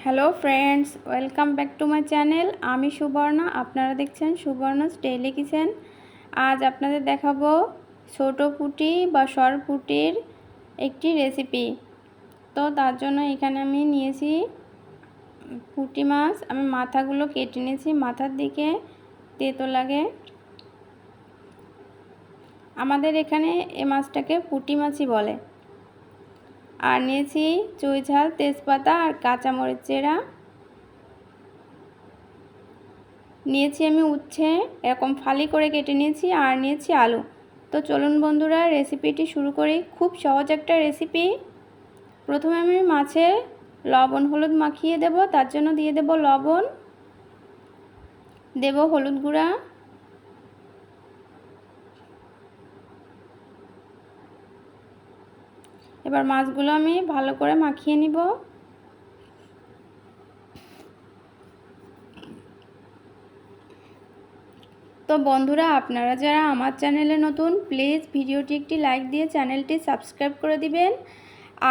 Hello friends, welcome back to my channel. আমি সুবর্ণা, আপনারা দেখছেন সুবর্ণাস ডেইলি কিচেন। আজ আপনাদের দেখাবো ছোটো পুঁটি বা সরপুঁটির একটি রেসিপি। তো তার জন্য এখানে আমি নিয়েছি পুঁটি মাছ। আমি মাথাগুলো কেটে নিয়েছি, মাথার দিকে তেতো লাগে। আমাদের এখানে এ মাছটাকে পুঁটি মাছই বলে। আর নিয়েছি চুই ঝাল, তেজপাতা আর কাঁচামরিচ চেরা। নিয়েছি আমি উচ্ছে, এরকম ফালি করে কেটে নিয়েছি। আর নিয়েছি আলু। তো চলুন বন্ধুরা, রেসিপিটি শুরু করি। খুব সহজ একটা রেসিপি। প্রথমে আমি মাছে লবণ হলুদ মাখিয়ে দেব। তার জন্য দিয়ে দেব লবণ, দেব হলুদ গুঁড়া, এবার মাছগুলো আমি ভালো করে মাখিয়ে নিব। তো বন্ধুরা, আপনারা যারা আমার চ্যানেলে নতুন, প্লিজ ভিডিওটি একটি লাইক দিয়ে চ্যানেলটি সাবস্ক্রাইব করে দিবেন।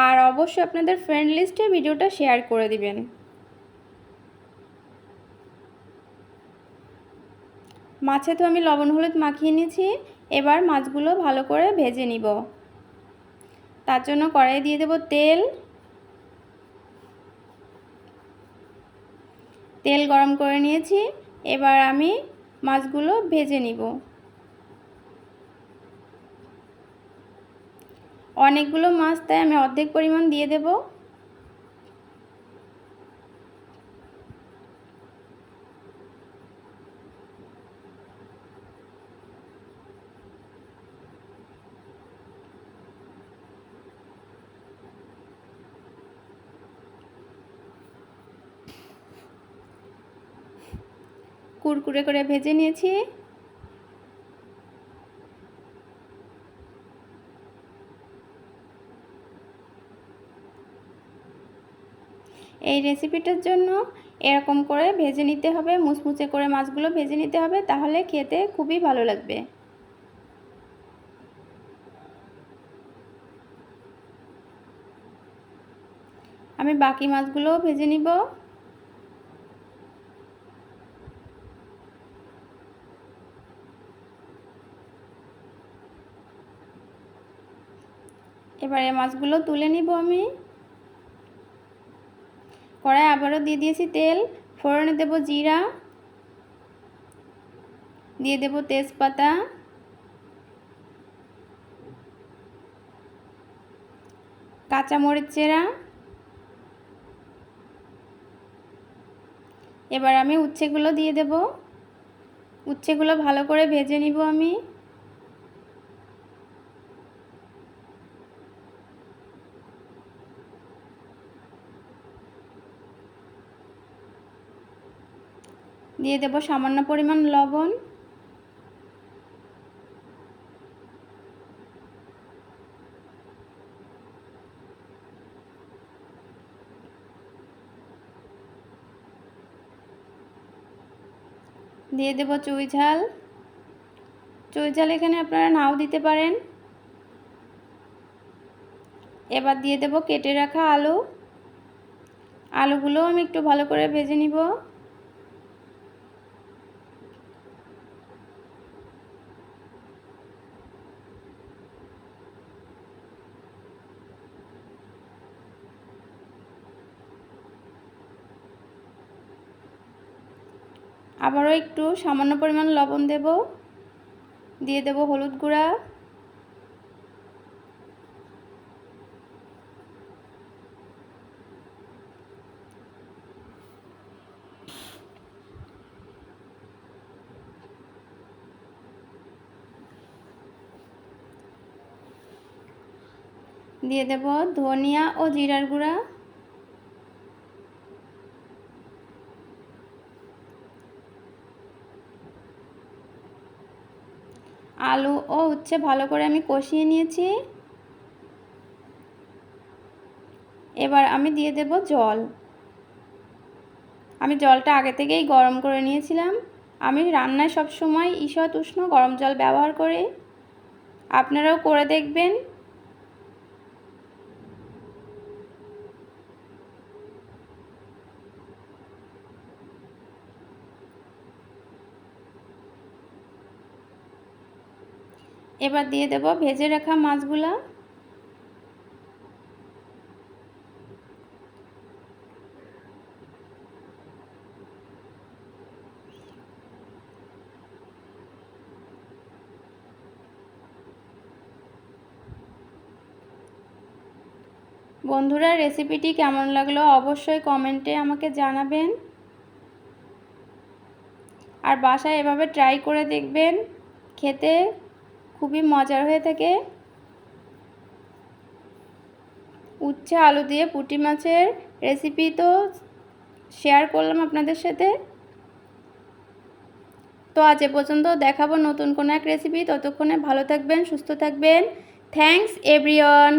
আর অবশ্যই আপনাদের ফ্রেন্ড লিস্টে ভিডিওটা শেয়ার করে দিবেন। মাছে তো আমি লবণ হলুদ মাখিয়ে নিয়েছি। এবার মাছগুলো ভালো করে ভেজে নিব। তার জন্য কড়াই দিয়ে দেব তেল। তেল গরম করে নিয়েছি। এবার আমি মাছগুলো ভেজে নিব। অনেকগুলো মাছ, তাই আমি অর্ধেক পরিমাণ দিয়ে দেব। কুরকুরে করে ভেজে নিয়েছি। এই রেসিপিটার জন্য এরকম করে ভেজে নিতে হবে, মুচমুচে করে মাছগুলো ভেজে নিতে হবে, তাহলে খেতে খুবই ভালো লাগবে। আমি বাকি মাছগুলোও ভেজে নিব। এবারে মাছগুলো তুলে নিব আমি। কড়াই আবারও দিয়ে দিয়েছি তেল। ফোড়নে দেব জিরা, দিয়ে দেব তেজপাতা, কাঁচামরিচ চেরা। এবার আমি উচ্ছেগুলো দিয়ে দেব। উচ্ছেগুলো ভালো করে ভেজে নিব আমি। দিয়ে দেব সামান্য পরিমাণ লবণ। দিয়ে দেব চুই ঝাল। চুই ঝাল এখানে আপনারা নাও দিতে পারেন। এবার দিয়ে দেব কেটে রাখা আলু। আলুগুলো আমি একটু ভালো করে ভেজে নিব। আবারও একটু সামান্য পরিমাণ লবণ দেব। দিয়ে দেব হলুদ গুঁড়া, দিয়ে দেব ধনিয়া ও জিরার গুঁড়া। আলু ও উচ্ছে ভালো করে আমি কষিয়ে নিয়েছি। এবার আমি দিয়ে দেব জল। আমি জলটা আগে থেকেই গরম করে নিয়েছিলাম। আমি রান্নায় সবসময় ঈষৎ উষ্ণ গরম জল ব্যবহার করি, আপনারাও করে দেখবেন। এবার দিয়ে দেব ভেজে রাখা মাছগুলা। বন্ধুরা, রেসিপিটি কেমন লাগলো অবশ্যই কমেন্টে আমাকে জানাবেন। আর বাসায় এভাবে ট্রাই করে দেখবেন, খেতে খুবই মজার হয়ে থাকে। উচ্ছে আলু দিয়ে পুঁটি মাছের রেসিপি তো শেয়ার করলাম আপনাদের সাথে। তো আজ এ পর্যন্ত, দেখাবো নতুন কোনো এক রেসিপি। ততক্ষণে ভালো থাকবেন, সুস্থ থাকবেন। Thanks everyone.